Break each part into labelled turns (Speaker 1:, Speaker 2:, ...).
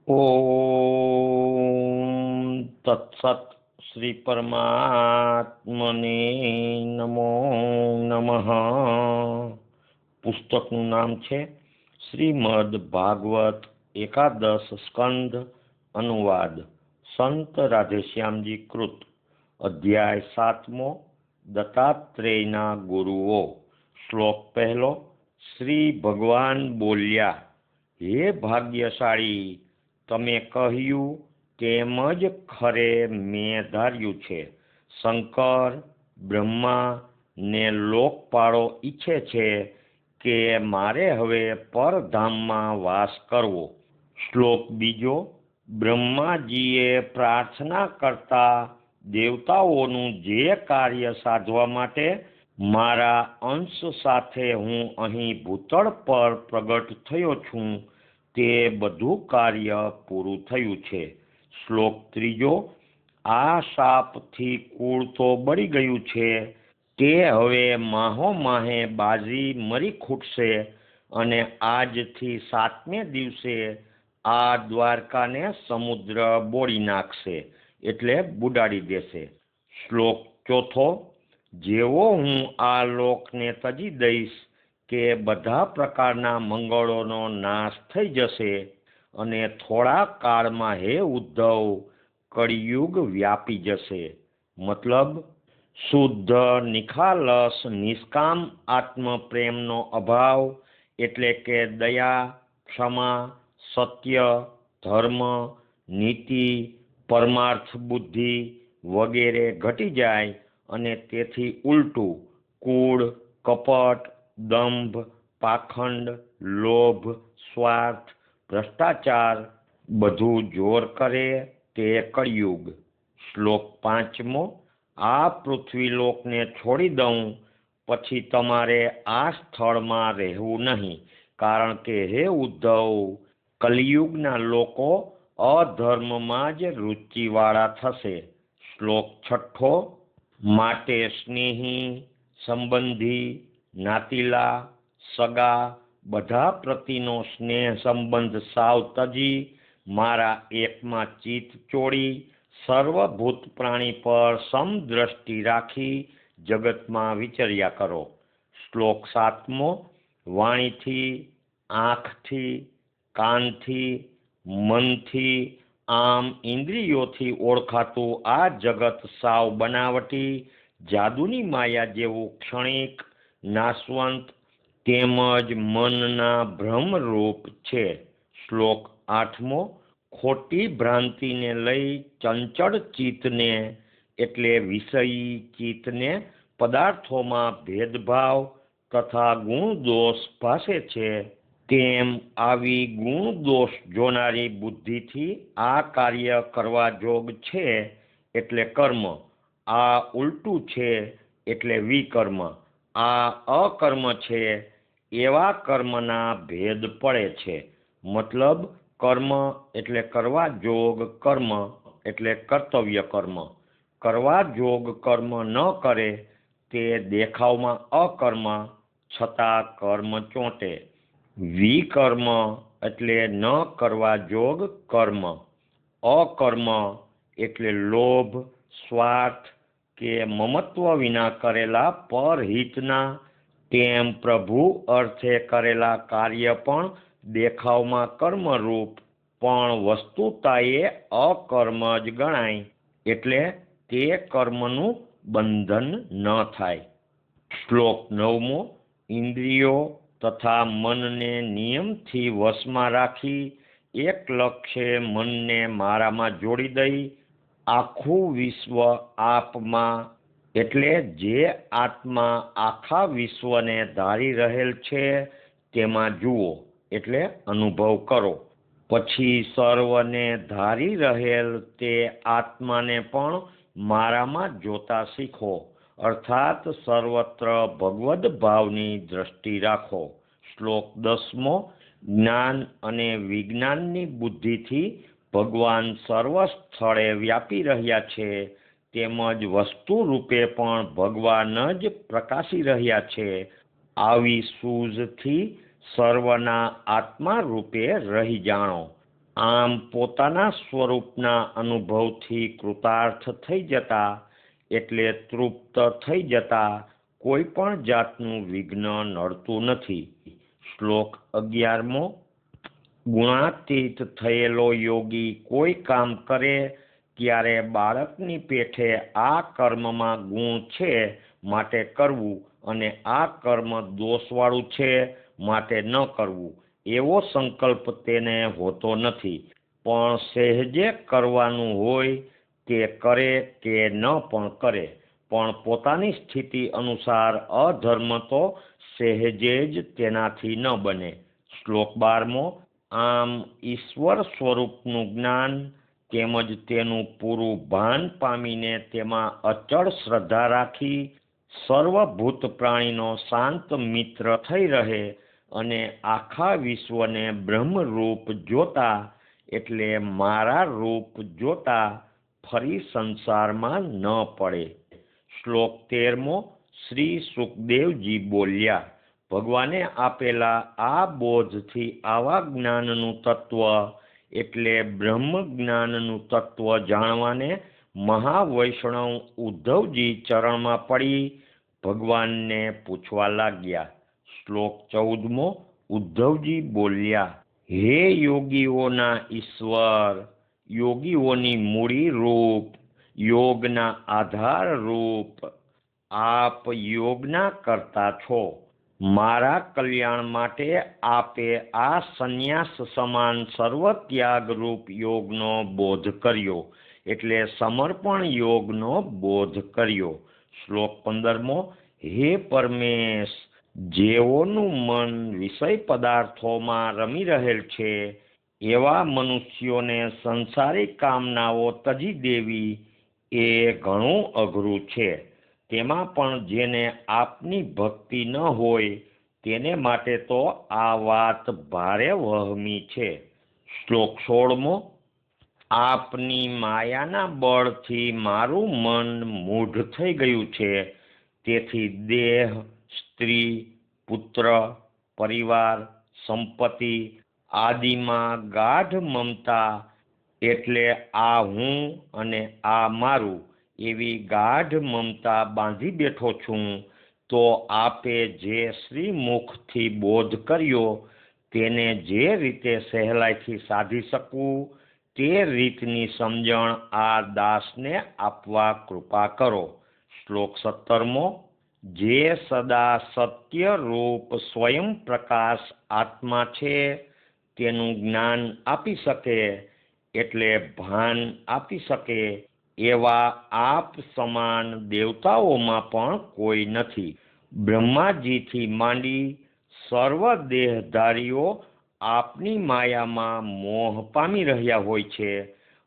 Speaker 1: ઓમ તત્સત શ્રી પરમાત્મને નમો નમઃ. પુસ્તકનું નામ છે શ્રીમદ ભાગવત એકાદશ સ્કંદ અનુવાદ સંત રાધેશ્યામજી કૃત. અધ્યાય 7મો. દત્તાત્રેયના ગુરુઓ. શ્લોક પહેલો. શ્રી ભગવાન બોલ્યા, હે ભાગ્યશાળી, તમે કહ્યું તેમ જ ખરે મેં ધાર્યું છે. શંકર બ્રહ્મા ને લોકપાળો ઈચ્છે છે કે મારે હવે પરધામમાં વાસ કરવો. શ્લોક બીજો. બ્રહ્માજીએ પ્રાર્થના કરતા દેવતાઓનું જે કાર્ય સાધવા માટે મારા અંશ સાથે હું અહીં ભૂતળ પર પ્રગટ થયો છું, તે બધું કાર્ય પૂરું થયું છે. શ્લોક ત્રીજો. આ શાપથી કુળ તો બળી ગયું છે, તે હવે માહો માહે બાજી મરી ખૂટશે અને આજથી 7મે દિવસે આ દ્વારકાને સમુદ્ર બોળી નાખશે, એટલે બુડાડી દેશે. શ્લોક ચોથો. જેવો હું આ લોકને તજી દઈશ કે બધા પ્રકારના મંગળોનો નાશ થઈ જશે અને થોડા કાળમાં હે ઉદ્ધવ કળિયુગ વ્યાપી જશે. મતલબ શુદ્ધ નિખાલસ નિષ્કામ આત્મપ્રેમનો અભાવ, એટલે કે દયા, ક્ષમા, સત્ય, ધર્મ, નીતિ, પરમાર્થ બુદ્ધિ વગેરે ઘટી જાય અને તેથી ઉલટું કૂળ, કપટ, દંભ, પાખંડ, લોભ, સ્વાર્થ, ભ્રષ્ટાચાર બધું જોર કરે તે કળિયુગ. શ્લોક 5મો. આ પૃથ્વીલોકને છોડી દઉં પછી તમારે આ સ્થળમાં રહેવું નહીં, કારણ કે હે ઉદ્ધવ, કલિયુગના લોકો અધર્મમાં જ રુચિવાળા થશે. શ્લોક 6. માટે સ્નેહી, સંબંધી, નાતીલા, સગા બધા પ્રતિનો સ્નેહ સંબંધ સાવ તજી મારા એકમાં ચિત્ત ચોડી સર્વભૂત પ્રાણી પર સમદ્રષ્ટિ રાખી જગતમાં વિચર્યા કરો. શ્લોક 7મો. વાણીથી, આંખથી, કાનથી, મનથી, આમ ઇન્દ્રિયોથી ઓળખાતું આ જગત સાવ બનાવટી જાદુની માયા જેવું ક્ષણિક, નાશવંત તેમજ મનના ભ્રમરૂપ છે. શ્લોક 8મો. ખોટી ભ્રાંતિને લઈ ચંચળ ચિત્તને, એટલે વિષયી ચિત્તને પદાર્થોમાં ભેદભાવ તથા ગુણ દોષ ભાસે છે, તેમ આવી ગુણ દોષ જોનારી બુદ્ધિથી આ કાર્ય કરવા જોગ છે, એટલે કર્મ. આ ઉલટું છે, એટલે વિકર્મ. આ અકર્મ છે, એવા કર્મના ભેદ પડે છે. મતલબ કર્મ એટલે કરવા જોગ કર્મ, એટલે કર્તવ્ય કર્મ. કરવા જોગ કર્મ ન કરે તે દેખાવમાં અકર્મ, છતાં કર્મ ચોંટે. વિકર્મ એટલે ન કરવા જોગ કર્મ. અકર્મ એટલે લોભ, સ્વાર્થ કે મમત્વ વિના કરેલા પરહિતના તેમ પ્રભુ અર્થે કરેલા કાર્ય પણ દેખાવમાં કર્મરૂપ, પણ વસ્તુતાએ અકર્મ જ ગણાય, એટલે તે કર્મનું બંધન ન થાય. શ્લોક 9મો. ઇન્દ્રિયો તથા મનને નિયમથી વશમાં રાખી એક લક્ષ્યે મનને મારામાં જોડી દઈ આખું વિશ્વ આપમાં, એટલે જે આત્મા આખા વિશ્વને ધારી રહેલ છે તેમાં જુઓ, એટલે અનુભવ કરો. પછી સર્વને ધારી રહેલ તે આત્માને પણ મારામાં જોતા શીખો, અર્થાત સર્વત્ર ભગવદ ભાવની દ્રષ્ટિ રાખો. શ્લોક 10મો. જ્ઞાન અને વિજ્ઞાનની બુદ્ધિથી ભગવાન સર્વ સ્થળે વ્યાપી રહ્યા છે, તેમજ વસ્તુ રૂપે પણ ભગવાન જ પ્રકાશી રહ્યા છે. આવી સૂઝથી સર્વના આત્મા રૂપે રહી જાણો. આમ પોતાના સ્વરૂપના અનુભવથી કૃતાર્થ થઈ જતા એટલે તૃપ્ત થઈ જતા કોઈ પણ જાતનું વિઘ્ન નડતું નથી. શ્લોક 11મો. ગુણાતીત થયેલો યોગી કોઈ કામ કરે ત્યારે બાળકની પેઠે આ કર્મમાં ગુણ છે માટે કરવું અને આ કર્મ દોષવાળું છે માટે ન કરવું એવો સંકલ્પ તેને હોતો નથી. પણ સહેજે કરવાનું હોય તે કરે કે ન પણ કરે, પણ પોતાની સ્થિતિ અનુસાર અધર્મ તો સહેજે જ તેનાથી ન બને. શ્લોક 12મો. આમ ઈશ્વર સ્વરૂપનું જ્ઞાન તેમજ તેનું પૂરું ભાન પામીને તેમાં અચળ શ્રદ્ધા રાખી સર્વભૂત પ્રાણીનો શાંત મિત્ર થઈ રહે અને આખા વિશ્વને બ્રહ્મરૂપ જોતા એટલે મારા રૂપ જોતા ફરી સંસારમાં ન પડે. શ્લોક 13મો. શ્રી સુખદેવજી બોલ્યા, ભગવાને આપેલા આ બોધથી આવા જ્ઞાનનું તત્વ એટલે બ્રહ્મ જ્ઞાનનું તત્વ જાણવાને મહાવૈષ્ણવ ઉદ્ધવજી ચરણમાં પડી ભગવાનને પૂછવા લાગ્યા. શ્લોક 14મો. ઉદ્ધવજી બોલ્યા, હે યોગીઓના ઈશ્વર, યોગીઓની મૂડી રૂપ, યોગના આધાર રૂપ, આપ યોગના કરતા છો. મારા કલ્યાણ માટે આપે આ સંન્યાસ સમાન સર્વત્યાગ રૂપ યોગનો બોધ કર્યો એટલે સમર્પણ યોગનો બોધ કર્યો. શ્લોક 15મો. હે પરમેશ, જેઓનું મન વિષય પદાર્થોમાં રમી રહેલ છે એવા મનુષ્યોને સંસારી કામનાઓ તજી દેવી એ ઘણું અઘરું છે. તેમાં પણ જેને આપની ભક્તિ ન હોય તેને માટે તો આ વાત ભારે વહમી છે. શ્લોક 16મો. આપની માયાના બળથી મારું મન મૂઢ થઈ ગયું છે. તેથી દેહ, સ્ત્રી, પુત્ર, પરિવાર, સંપત્તિ આદિમાં ગાઢ મમતા એટલે આ હું અને આ મારું એવી ગાઢ મમતા બાંધી બેઠો છું. તો આપે જે શ્રીમુખથી બોધ કર્યો તેને જે રીતે સહેલાઈથી સાધી શકવું તે રીતની સમજણ આ દાસને આપવા કૃપા કરો. શ્લોક 17મો. જે સદા સત્ય રૂપ સ્વયં પ્રકાશ આત્મા છે તેનું જ્ઞાન આપી શકે એટલે ભાન આપી શકે એવા આપ સમાન દેવતાઓમાં પણ કોઈ નથી. બ્રહ્માજીથી માંડી સર્વ દેહધારીઓ આપની માયામાં મોહ પામી રહ્યા હોય છે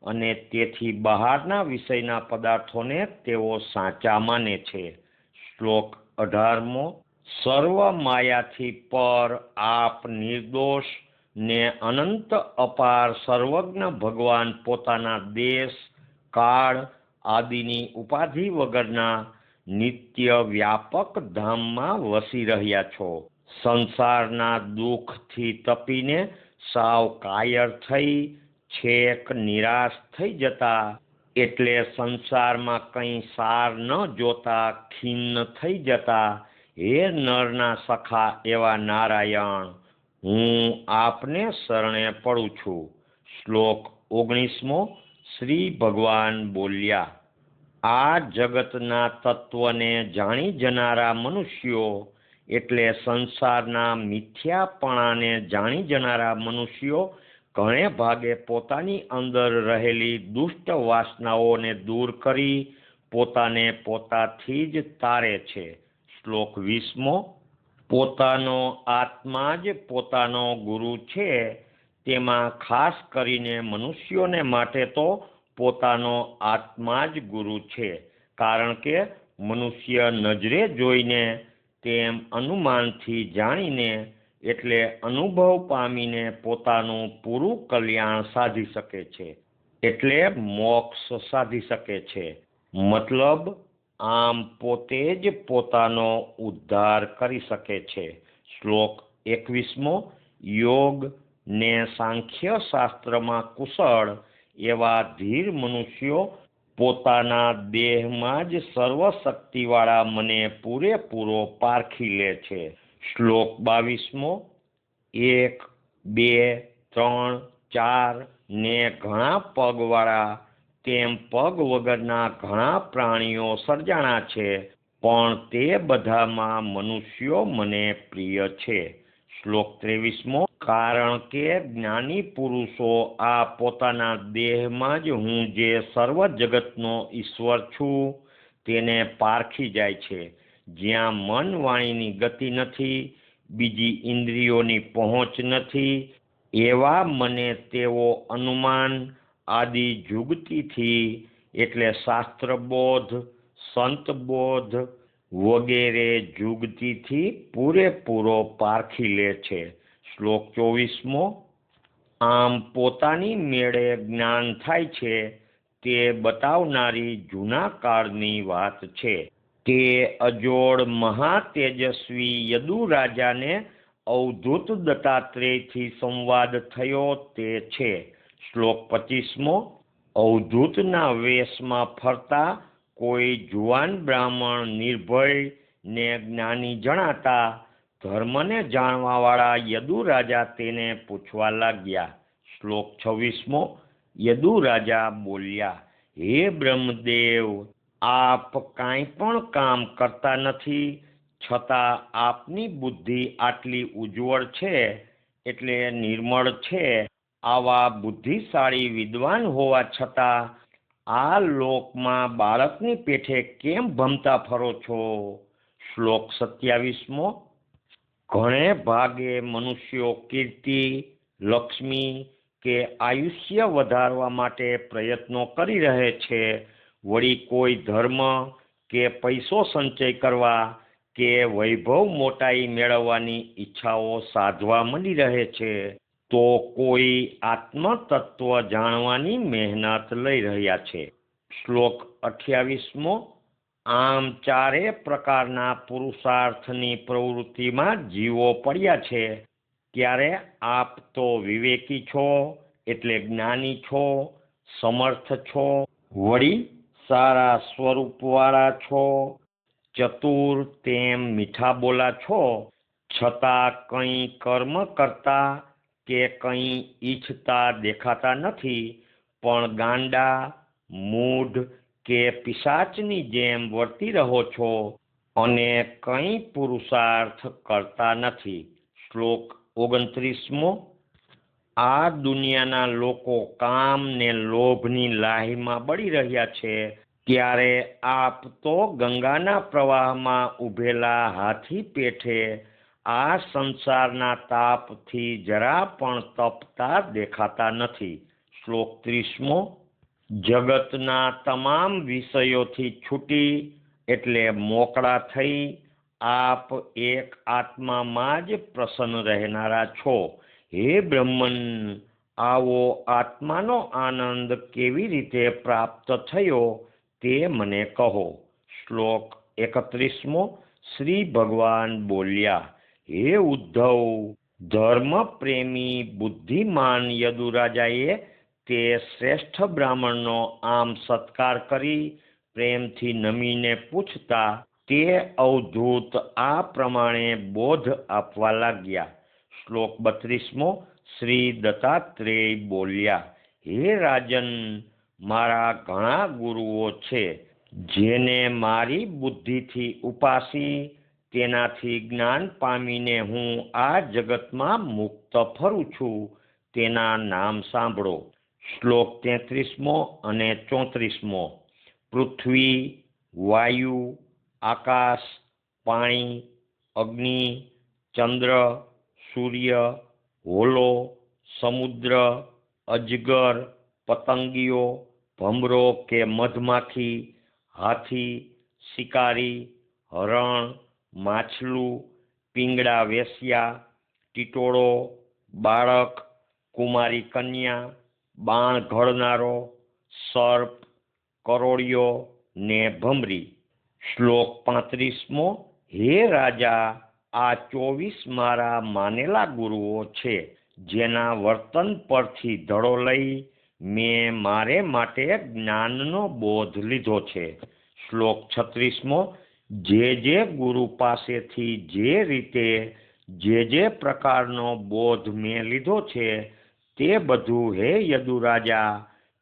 Speaker 1: અને તેથી બહારના વિષયના પદાર્થોને તેઓ સાચા માને છે. શ્લોક 18મો. સર્વ માયાથી પર આપ નિર્દોષ ને અનંત અપાર સર્વજ્ઞ ભગવાન પોતાના દેશ, કાળ આદિની ઉપાધિ વગરના નિત્ય વ્યાપક ધામમાં વસી રહ્યા છો. સંસારના દુઃખથી તપીને સાવ કાયર થઈ છેક નિરાશ થઈ જતા એટલે સંસારમાં કંઈ સાર ન જોતા ખિન્ન થઈ જતા હે નરના સખા એવા નારાયણ, હું આપને શરણે પડું છું. શ્લોક 19મો. શ્રી ભગવાન બોલ્યા, આ જગતના તત્વને જાણી જનારા મનુષ્યો એટલે સંસારના મિથ્યાપણાને જાણી જનારા મનુષ્યો ઘણે ભાગે પોતાની અંદર રહેલી દુષ્ટ વાસનાઓને દૂર કરી પોતાને પોતાથી જ તારે છે. શ્લોક 20મો. પોતાનો આત્મા જ પોતાનો ગુરુ છે. તેમાં ખાસ કરીને મનુષ્યોને માટે તો પોતાનો આત્મા જ ગુરુ છે. કારણ કે મનુષ્ય નજરે જોઈને તેમ અનુમાનથી જાણીને એટલે અનુભવ પામીને પોતાનું પૂરું કલ્યાણ સાધી શકે છે એટલે મોક્ષ સાધી શકે છે. મતલબ આમ પોતે જ પોતાનો ઉદ્ધાર કરી શકે છે. શ્લોક 21મો. યોગ ને સાંખ્ય શાસ્ત્રમાં કુશળ એવા ધીર મનુષ્યો પોતાના દેહમાં જ સર્વશક્તિવાળા મને પૂરેપૂરો પારખી લે છે. શ્લોક 22મો. 1, 2, 3, 4 ને ઘણા પગવાળા તેમ પગ વગરના ઘણા પ્રાણીઓ સર્જાણા છે, પણ તે બધામાં મનુષ્યો મને પ્રિય છે. શ્લોક 23મો. કારણ કે જ્ઞાની પુરુષો આ પોતાના દેહમાં જ હું જે સર્વ જગતનો ઈશ્વર છું તેને પારખી જાય છે. જ્યાં મન વાણીની ગતિ નથી, બીજી ઇન્દ્રિયોની પહોંચ નથી, એવા મને તેઓ અનુમાન આદિ જુગતીથી એટલે શાસ્ત્રબોધ, સંતબોધ વગેરે જુગતીથી પૂરેપૂરો પારખી લે છે. શ્લોક 24મો. આમ પોતાની મેળે જ્ઞાન થાય છે તે બતાવનારી જૂના કાળની વાત છે. તે અજોડ મહાતેજસ્વી યદુ રાજાને અવધૂત દત્તાત્રેયથી સંવાદ થયો તે છે. શ્લોક 25મો. અવધૂતના વેશમાં ફરતા કોઈ જુવાન બ્રાહ્મણ નિર્ભય ને જ્ઞાની જણાતા ધર્મને જાણવાવાળા યદુ રાજા તેને પૂછવા લાગ્યા. શ્લોક 26મો. યદુ રાજા બોલ્યા, હે બ્રહ્મદેવ, આપ કાંઈ પણ કામ કરતા નથી, છતાં આપની બુદ્ધિ આટલી ઉજ્જવળ છે એટલે નિર્મળ છે. આવા બુદ્ધિશાળી વિદ્વાન હોવા છતાં આ લોકમાં બાળકની પેઠે કેમ ભમતા ફરો છો? શ્લોક 27મો. ઘણે ભાગે મનુષ્યો કીર્તિ, લક્ષ્મી કે આયુષ્ય વધારવા માટે પ્રયત્નો કરી રહે છે. વળી કોઈ ધર્મ કે પૈસો સંચય કરવા કે વૈભવ મોટાઈ મેળવવાની ઈચ્છાઓ સાધવા માંડી રહે છે, તો કોઈ આત્મતત્વ જાણવાની મહેનત લઈ રહ્યા છે. શ્લોક 28મો. આમ ચારે પ્રકારના પુરુષાર્થની પ્રવૃત્તિમાં જીવો પડ્યા છે. ત્યારે આપ તો વિવેકી છો એટલે જ્ઞાની છો, સમર્થ છો, વળી સારા સ્વરૂપવાળા છો, ચતુર તેમ મીઠા બોલા છો, છતાં કંઈ કર્મ કરતા કે કંઈ ઈચ્છતા દેખાતા નથી, પણ ગાંડા, મૂઢ કે પિશાચની જેમ વર્તી રહો છો અને કંઈ પુરુષાર્થ કરતા નથી. શ્લોક 29મો. આ દુનિયાના લોકો કામ ને લોભની લાહીમાં બળી રહ્યા છે, ત્યારે આપ તો ગંગાના પ્રવાહમાં ઊભેલા હાથી પેઠે આ સંસારના તાપથી જરા પણ તપતા દેખાતા નથી. શ્લોક 30મો. જગતના તમામ વિષયોથી છૂટી એટલે મોકળા થઈ આપ એક આત્મામાં જ પ્રસન્ન રહેનારા છો. હે બ્રહ્મન, આવો આત્માનો આનંદ કેવી રીતે પ્રાપ્ત થયો તે મને કહો. શ્લોક 31મો. શ્રી ભગવાન બોલ્યા, હે ઉદ્ધવ, ધર્મ પ્રેમી બુદ્ધિમાન યદુરાજાએ તે શ્રેષ્ઠ બ્રાહ્મણનો આમ સત્કાર કરી પ્રેમથી નમીને પૂછતા તે અવધૂત આ પ્રમાણે બોધ આપવા લાગ્યા. શ્લોક 32મો. શ્રી દત્તાત્રેય બોલ્યા, હે રાજન, મારા ઘણા ગુરુઓ છે, જેને મારી બુદ્ધિથી ઉપાસી તેનાથી જ્ઞાન પામીને હું આ જગતમાં મુક્ત ફરું છું. તેના નામ સાંભળો. શ્લોક 33મો અને 34મો. પૃથ્વી, વાયુ, આકાશ, પાણી, અગ્નિ, ચંદ્ર, સૂર્ય, હોલો, સમુદ્ર, અજગર, પતંગિયો, ભમરો કે મધમાખી, હાથી, શિકારી, હરણ, માછલું, પીંગળા વેશ્યા, ટીટોળો, બાળક, કુમારી કન્યા, બાણ ઘડનારો, સર્પ, કરોળિયો ને ભમરી. શ્લોક 35મો. હે રાજા, આ 24 મારા માનેલા ગુરુઓ છે, જેના વર્તન પરથી ધડો લઈ મેં મારે માટે જ્ઞાનનો બોધ લીધો છે. શ્લોક 36મો. જે ગુરુ પાસેથી જે રીતે જે પ્રકારનો બોધ મેં લીધો છે તે બધું હે યદુરાજા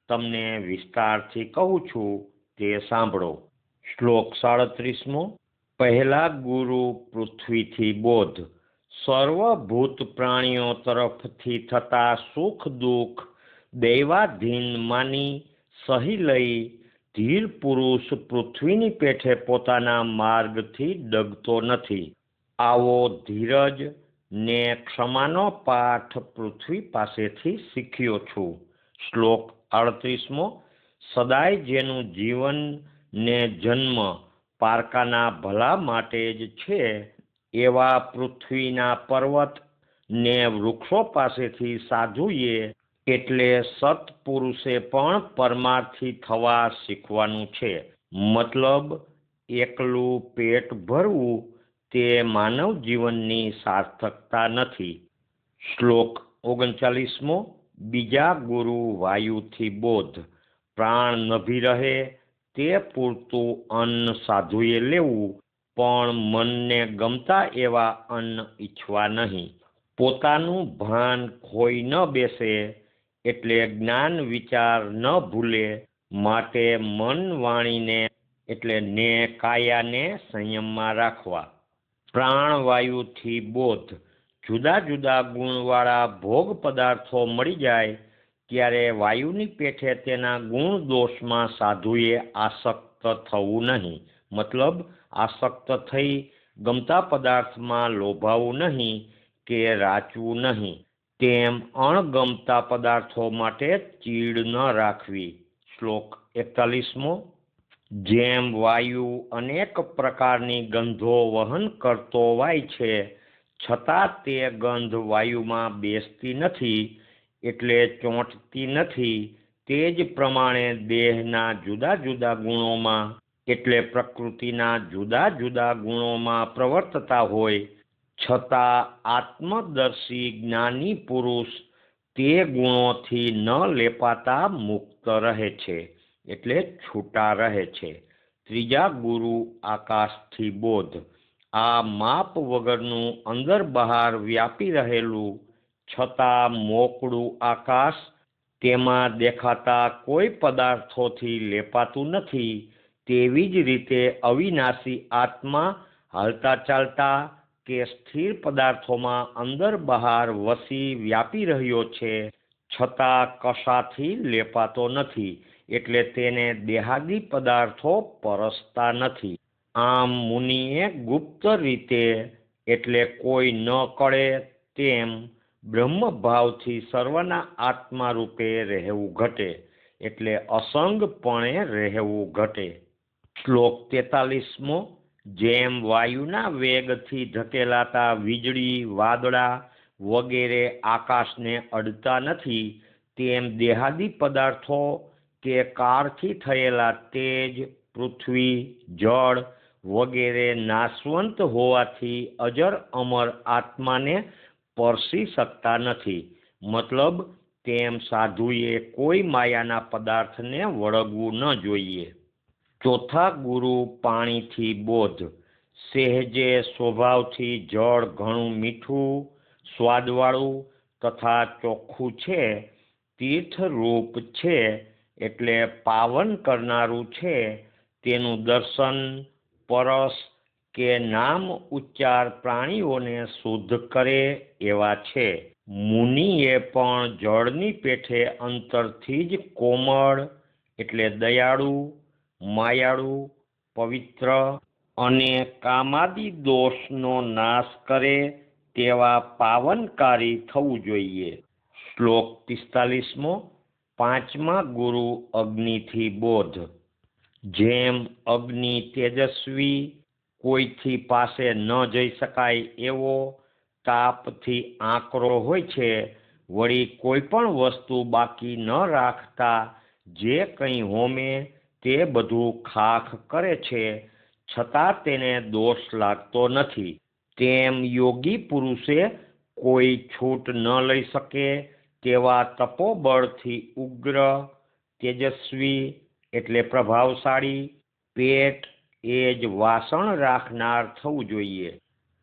Speaker 1: તમને વિસ્તારથી કહું છું તે સાંભળો. શ્લોક 37મો. પહેલા ગુરુ પૃથ્વીથી બોધ. સર્વભૂત પ્રાણીઓ તરફથી થતા સુખ દુઃખ દૈવાધીન માની સહી લઈ ધીર પુરુષ પૃથ્વીની પેઠે પોતાના માર્ગથી ડગતો નથી. આવો ધીરજ ને ક્ષમાનો પાઠ પૃથ્વી પાસેથી શીખ્યો છું. શ્લોક 38મો. સદાય જેનું જીવન ને જન્મ પારકાના ભલા માટે જ છે એવા પૃથ્વીના પર્વત ને વૃક્ષો પાસેથી સાધુએ એટલે સત્પુરુષે પણ પરમાર્થી થવા શીખવાનું છે. મતલબ એકલું પેટ ભરવું તે માનવ જીવનની સાર્થકતા નથી. શ્લોક 39મો. બીજા ગુરુ વાયુથી બોધ. પ્રાણ નભી રહે તે પૂરતું અન્ન સાધુએ લેવું, પણ મનને ગમતા એવા અન્ન ઈચ્છવા નહીં. પોતાનું ભાન ખોઈ ન બેસે એટલે જ્ઞાન વિચાર ન ભૂલે માટે મન વાણીને એટલે ને કાયાને સંયમમાં રાખવા. પ્રાણવાયુથી બોધ. જુદા જુદા ગુણવાળા ભોગ પદાર્થો મળી જાય ત્યારે વાયુની પેઠે તેના ગુણ દોષમાં સાધુએ આસક્ત થવું નહીં. મતલબ આસક્ત થઈ ગમતા પદાર્થમાં લોભાવું નહીં કે રાચવું નહીં. તેમ અણગમતા પદાર્થો માટે ચીડ ન રાખવી. શ્લોક 41મો. જેમ વાયુ અનેક પ્રકારની ગંધો વહન કરતો વાય છે, છતાં તે ગંધ વાયુમાં બેસતી નથી એટલે ચોંટતી નથી, તે જ પ્રમાણે દેહના જુદા જુદા ગુણોમાં એટલે પ્રકૃતિના જુદા જુદા ગુણોમાં પ્રવર્તતા હોય છતાં આત્મદર્શી જ્ઞાની પુરુષ તે ગુણોથી ન લેપાતા મુક્ત રહે છે એટલે છૂટા રહે છે. ત્રીજા ગુરુ આકાશથી બોધ. આ માપ વગરનું અંદર બહાર વ્યાપી રહેલું છતાં મોકળું આકાશ તેમાં દેખાતા કોઈ પદાર્થોથી લેપાતું નથી, તેવી જ રીતે અવિનાશી આત્મા હાલતા ચાલતા કે સ્થિર પદાર્થોમાં અંદર બહાર વસી વ્યાપી રહ્યો છે છતાં કશાથી લેપાતો નથી એટલે તેને દેહાદી પદાર્થો પરસતા નથી. આમ મુનિએ ગુપ્ત રીતે એટલે કોઈ ન કળે તેમ બ્રહ્મભાવથી સર્વના આત્મા રૂપે રહેવું ઘટે એટલે અસંગપણે રહેવું ઘટે. શ્લોક 43મો. જેમ વાયુના વેગથી ધકેલાતા વીજળી વાદળા વગેરે આકાશને અડતા નથી, તેમ દેહાદી પદાર્થો કે કાળથી થયેલા તેજ પૃથ્વી જળ વગેરે નાશવંત હોવાથી અજર અમર આત્માને સ્પર્શી શકતા નથી. મતલબ તેમ સાધુએ કોઈ માયાના પદાર્થને વળગવું ન જોઈએ. ચોથા ગુરુ પાણીથી બોધ. સહેજે સ્વભાવથી જળ ઘણું મીઠું સ્વાદવાળું તથા ચોખ્ખું છે, તીર્થરૂપ છે એટલે પાવન કરનારું છે, તેનું દર્શન પરસ કે નામ ઉચ્ચાર પ્રાણીઓને શુદ્ધ કરે એવા છે. મુનિએ પણ જળની પેઠે અંતરથી જ કોમળ એટલે દયાળુ માયાળુ પવિત્ર અને કામાદી દોષનો નાશ કરે તેવા પાવનકારી થવું જોઈએ. શ્લોક 45મો. પાંચમા ગુરુ અગ્નિથી બોધ. જેમ અગ્નિ તેજસ્વી કોઈથી પાસે ન જઈ શકાય એવો તાપથી આકરો હોય છે, વળી કોઈ પણ વસ્તુ બાકી ન રાખતા જે કંઈ હોમે તે બધું ખાખ કરે છે, છતાં તેને દોષ લાગતો નથી, તેમ યોગી પુરુષે કોઈ છૂટ ન લઈ શકે તેવા તપોબળથી ઉગ્ર, તેજસ્વી એટલે પ્રભાવશાળી, પેટ એ જ વાસણ રાખનાર થવું જોઈએ,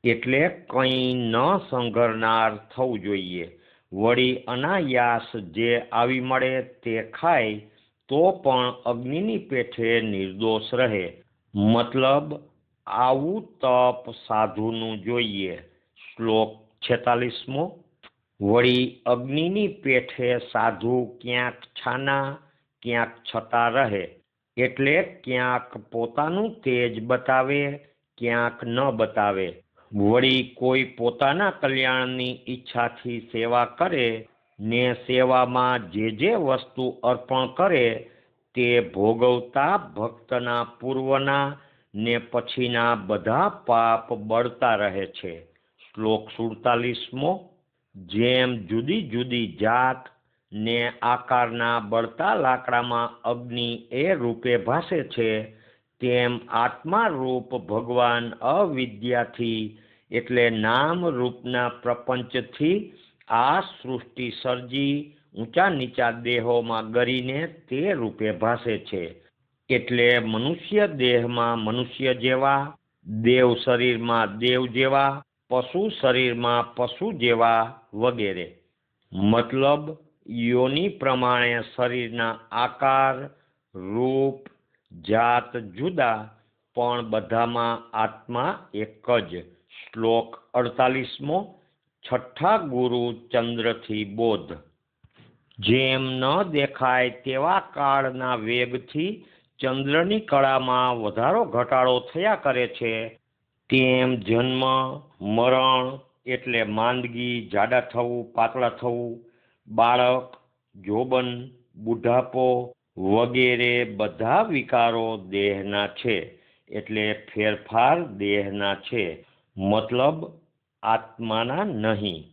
Speaker 1: એટલે કંઈ ન સંઘરનાર થવું જોઈએ. વળી અનાયાસ જે આવી મળે તે ખાય તો પણ અગ્નિની પેઠે નિર્દોષ રહે. મતલબ આવું તપ સાધુનું જોઈએ. શ્લોક 46મો. વળી અગ્નિની પેઠે સાધુ ક્યાંક છાના ક્યાંક છતા રહે, એટલે ક્યાંક પોતાનું તેજ બતાવે ક્યાંક ન બતાવે. વળી કોઈ પોતાના કલ્યાણની ઈચ્છાથી સેવા કરે ને સેવામાં જે વસ્તુ અર્પણ કરે તે ભોગવતા ભક્તના પૂર્વના ને પછીના બધા પાપ બળતા રહે છે. શ્લોક 47મો. જેમ જુદી જુદી જાત ને આકારના બળતા લાકડામાં અગ્નિ એ રૂપે ભાસે છે, તેમ આત્મા રૂપ ભગવાન અવિદ્યાથી એટલે નામ રૂપના પ્રપંચથી આ સૃષ્ટિ સર્જી ઊંચા નીચા દેહોમાં ગરીને તે રૂપે ભાસે છે. એટલે મનુષ્ય દેહમાં મનુષ્ય જેવા, દેવ શરીરમાં દેવ જેવા, પશુ શરીરમાં પશુ જેવા વગેરે. મતલબ યોનિ પ્રમાણે શરીરના આકાર, રૂપ, જાત જુદા, પણ બધામાં આત્મા એક જ. શ્લોક 48મો. છઠ્ઠા ગુરુ ચંદ્રથી બોધ. જેમ ન દેખાય તેવા કાળના વેગથી ચંદ્રની કળામાં વધારો ઘટાડો થયા કરે છે, તેમ જન્મ, મરણ એટલે માંદગી, જાડા થવું, પાતળા થવું, બાળક, જોબન, બુઢાપો વગેરે બધા વિકારો દેહના છે, એટલે ફેરફાર દેહના છે, મતલબ આત્માના નહીં.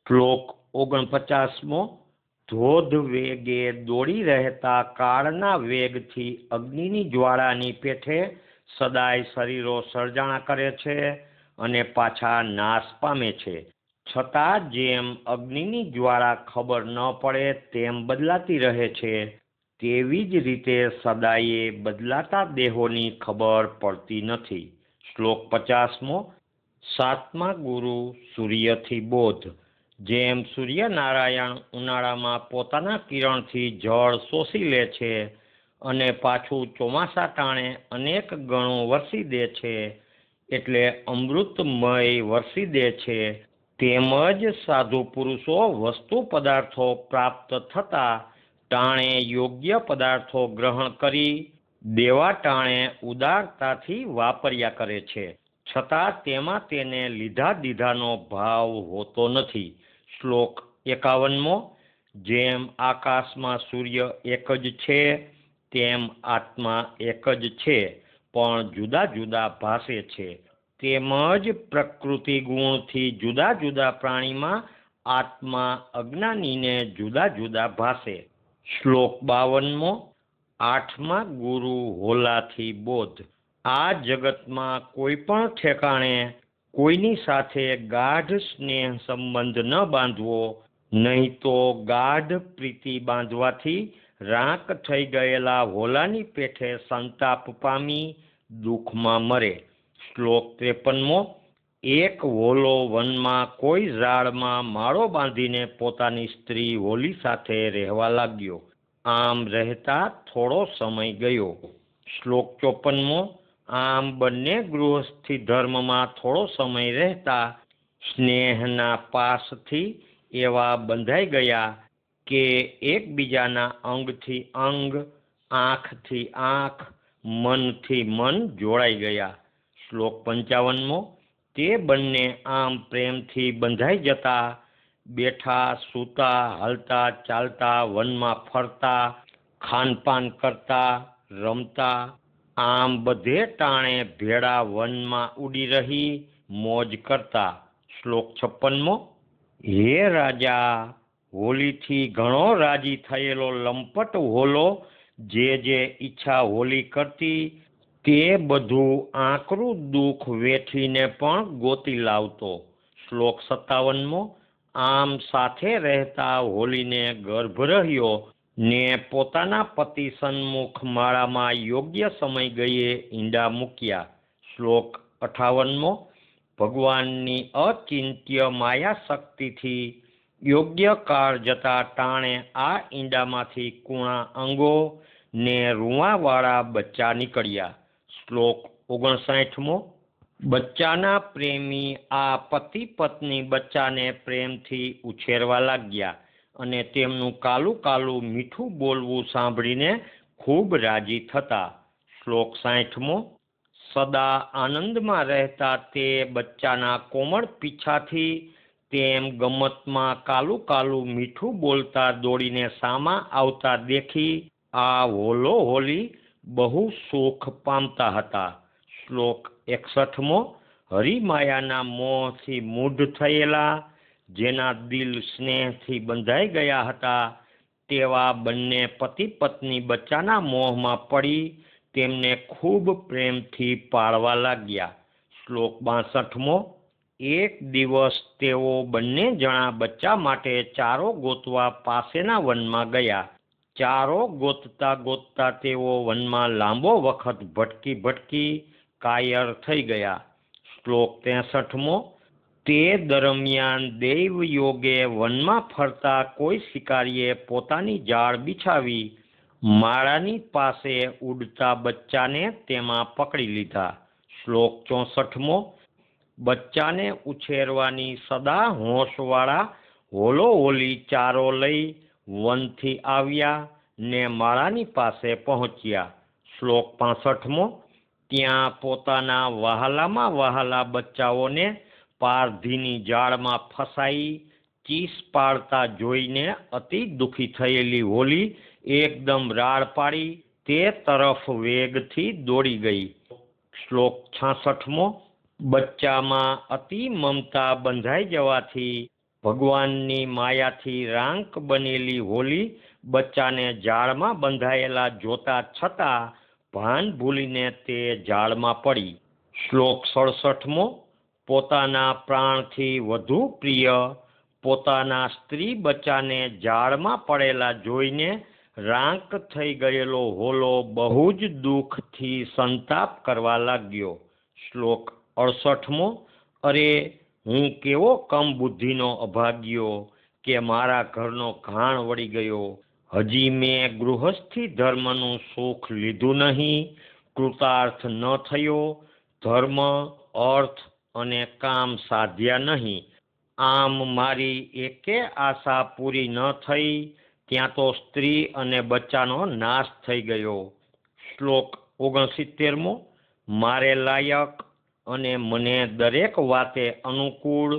Speaker 1: શ્લોક 49મો. ધોધ વેગે દોડી રહેતા કાળના વેગથી અગ્નિની જ્વાળાની પેઠે સદાય શરીરો સર્જાણા કરે છે અને પાછા નાશ પામે છે. છતાં જેમ અગ્નિની જ્વાળા ખબર ન પડે તેમ બદલાતી રહે છે, તેવી જ રીતે સદાયે બદલાતા દેહોની ખબર પડતી નથી. શ્લોક 50મો. સાતમા ગુરુ સૂર્યથી બોધ. જેમ સૂર્યનારાયણ ઉનાળામાં પોતાના કિરણથી જળ શોષી લે છે અને પાછું ચોમાસા ટાણે અનેક ગણું વરસી દે છે, એટલે અમૃતમય વરસી દે છે, તેમજ સાધુ પુરુષો વસ્તુ પદાર્થો પ્રાપ્ત થતા ટાણે યોગ્ય પદાર્થો ગ્રહણ કરી દેવા ટાણે ઉદારતાથી વાપર્યા કરે છે, છતાં તેમાં તેને લીધા દીધાનો ભાવ હોતો નથી. શ્લોક 51મો. જેમ આકાશમાં સૂર્ય એક જ છે તેમ આત્મા એક જ છે, પણ જુદા જુદા ભાસે છે. તેમજ પ્રકૃતિ ગુણથી જુદા જુદા પ્રાણીમાં આત્મા અજ્ઞાનીને જુદા જુદા ભાસે. શ્લોક 52મો. આઠમા ગુરુ હોલાથી બોધ. આ જગતમાં કોઈ પણ ઠેકાણે કોઈની સાથે ગાઢ સ્નેહ સંબંધ ન બાંધવો, નહીં તો ગાઢ પ્રીતિ બાંધવાથી રાંક થઈ ગયેલા હોલાની પેઠે સંતાપ પામી દુઃખમાં મરે. શ્લોક 53મો. એક હોલો વનમાં કોઈ ઝાડમાં માળો બાંધીને પોતાની સ્ત્રી હોલી સાથે રહેવા લાગ્યો. આમ રહેતા થોડો સમય ગયો. શ્લોક 54મો. આમ બંને ગૃહસ્થી ધર્મમાં થોડો સમય રહેતા સ્નેહના પાસથી એવા બંધાઈ ગયા કે એકબીજાના અંગથી અંગ, આંખથી આંખ, મનથી મન જોડાઈ ગયા. શ્લોક 55મો. તે બંને આમ પ્રેમથી બંધાઈ જતા બેઠા, સૂતા, હાલતા, ચાલતા, વનમાં ફરતા, ખાનપાન કરતા, રમતા, આમ બધે ટાણે ભેળા વનમાં ઉડી રહી મોજ કરતા. શ્લોક 56મો. હે રાજા, હોલીથી ઘણો રાજી થયેલો લંપટ હોલો જે ઈચ્છા હોલી કરતી તે બધું આકરું દુઃખ વેઠીને પણ ગોતી લાવતો. શ્લોક 57મો. આમ સાથે રહેતા હોલીને ગર્ભ રહ્યો ને પોતાના પતિ સન્મુખ માળામાં યોગ્ય સમય ગયે ઈંડા મૂક્યા. શ્લોક 58મો. ભગવાનની અચિંત્ય માયા શક્તિથી યોગ્ય કાળ જતા ટાણે આ ઈંડામાંથી કૂણા અંગો ને રૂંવાવાળા બચ્ચા નીકળ્યા. શ્લોક 59મો. બચ્ચાના પ્રેમી આ પતિ પત્ની બચ્ચાને પ્રેમથી ઉછેરવા લાગ્યા અને તેમનું કાલું કાલું મીઠું બોલવું સાંભળીને ખૂબ રાજી થતા. શ્લોક 60મો. સદા આનંદમાં રહેતા તે બચ્ચાના કોમળ પીછાથી તેમ ગમતમાં કાલું કાલું મીઠું બોલતા દોડીને સામા આવતા દેખી આ હોલો હોલી બહુ સુખ પામતા હતા. શ્લોક 61મો. હરિમાયાના મોહથી મૂઢ થયેલા, જેના દિલ સ્નેહથી બંધાઈ ગયા હતા, તેવા બંને પતિ પત્ની બચ્ચાના મોહમાં પડી તેમને ખૂબ પ્રેમથી પાળવા લાગ્યા. શ્લોક 62મો. એક દિવસ તેઓ બંને જણા બચ્ચા માટે ચારો ગોતવા પાસેના વનમાં ગયા. ચારો ગોતતા ગોતતા તેઓ વનમાં લાંબો વખત ભટકી ભટકી કાયર થઈ ગયા. શ્લોક 63મો. તે દરમિયાન દૈવ યોગે વનમાં ફરતા કોઈ શિકારીએ પોતાની જાળ બિછાવી માળાની પાસે ઉડતા બચ્ચાને તેમાં પકડી લીધા. શ્લોક 64મો. બચ્ચાને ઉછેરવાની સદા હોંશવાળા હોલો હોલી ચારો લઈ વનથી આવ્યા ને માળાની પાસે પહોંચ્યા. શ્લોક 65મો. ત્યાં પોતાના વહાલામાં વહાલા બચ્ચાઓને પારધીની જાળમાં ફસાઈ ચીસ પાડતા જોઈને અતિ દુઃખી થયેલી હોલી એકદમ રાડ પાડી તે તરફ વેગથી દોડી ગઈ. શ્લોક 66મો. બચ્ચામાં અતિ મમતા બંધાઈ જવાથી ભગવાનની માયાથી રાંક બનેલી હોલી બચ્ચાને જાળમાં બંધાયેલા જોતા છતાં ભાન ભૂલીને તે જાળમાં પડી. શ્લોક 67મો. પોતાના પ્રાણથી વધુ પ્રિય પોતાના સ્ત્રી બચ્ચાને જાળમાં પડેલા જોઈને રાંક થઈ ગયેલો હોલો બહુ જ દુઃખથી સંતાપ કરવા લાગ્યો. શ્લોક 68મો. અરે, હું કેવો કમ બુદ્ધિનો અભાગ્યો કે મારા ઘરનો ઘાણ વળી ગયો. હજી મેં ગૃહસ્થી ધર્મનું સુખ લીધું નહીં, કૃતાર્થ ન થયો, ધર્મ અર્થ અને કામ સાધ્યા નહીં. આમ મારી એકે આશા પૂરી ન થઈ ત્યાં તો સ્ત્રી અને બચ્ચાનો નાશ થઈ ગયો. શ્લોક 69મો. મારે લાયક અને મને દરેક વાતે અનુકૂળ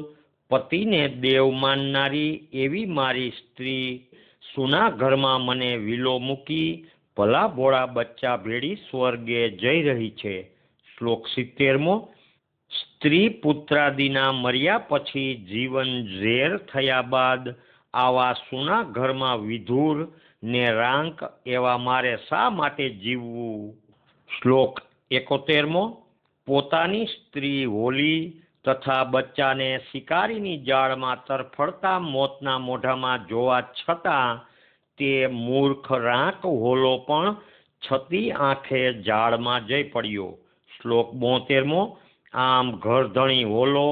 Speaker 1: પતિને દેવ માનનારી એવી મારી સ્ત્રી સુના ઘરમાં મને વિલો મૂકી ભલા ભોળા બચ્ચા ભેળી સ્વર્ગે જઈ રહી છે. શ્લોક 70મો. સ્ત્રી પુત્રાદિના મર્યા પછી જીવન ઝેર થયા બાદ આવા સુના ઘરમાં વિધુર ને રાંક એવા મારે શા માટે જીવવું. શ્લોક 71મો. પોતાની સ્ત્રી હોલી તથા બચ્ચાને શિકારીની જાળમાં તરફડતા મોતના મોઢામાં જોવા છતાં તે મૂર્ખ રાંક હોલો પણ છતી આંખે જાળમાં જઈ પડ્યો. શ્લોક 72મો. આમ ઘરધણી હોલો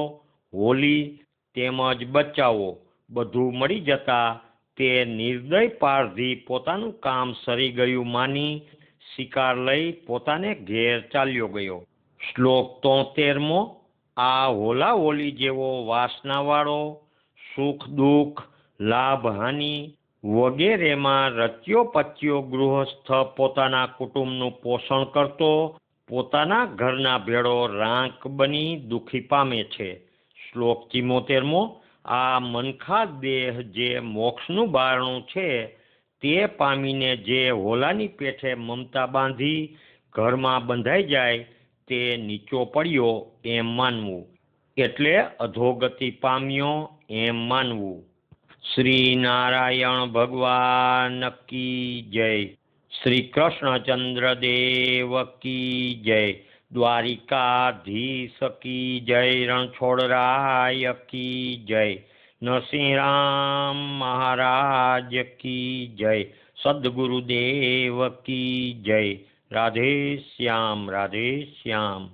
Speaker 1: હોલી તેમજ બચ્ચાઓ બધું મળી જતા તે નિર્દય પારધી પોતાનું કામ સરી ગયું માની શિકાર લઈ પોતાને ઘેર ચાલ્યો ગયો. શ્લોક 73મો. આ હોલા હોલી જેવો વાસનાવાળો સુખ દુઃખ લાભ હાનિ વગેરેમાં રચ્યો પચ્યો ગૃહસ્થ પોતાના કુટુંબનું પોષણ કરતો પોતાના ઘરના ભેળો રાંક બની દુઃખી પામે છે. શ્લોક 74મો. આ મનખા દેહ જે મોક્ષનું બારણું છે તે પામીને જે હોલાની પેઠે મમતા બાંધી ઘરમાં બંધાઈ જાય તે નીચો પડ્યો એમ માનવું, એટલે અધોગતિ પામ્યો એમ માનવું. શ્રી નારાયણ ભગવાન કી જય. શ્રી કૃષ્ણચંદ્ર દેવ કી જય. દ્વારિકાધીશ કી જય. રણછોડરાય કી જય. નરસિંહ રામ મહારાજ કી જય, સદગુરુદેવ કી જય. રાધે શ્યામ, રાધે શ્યામ.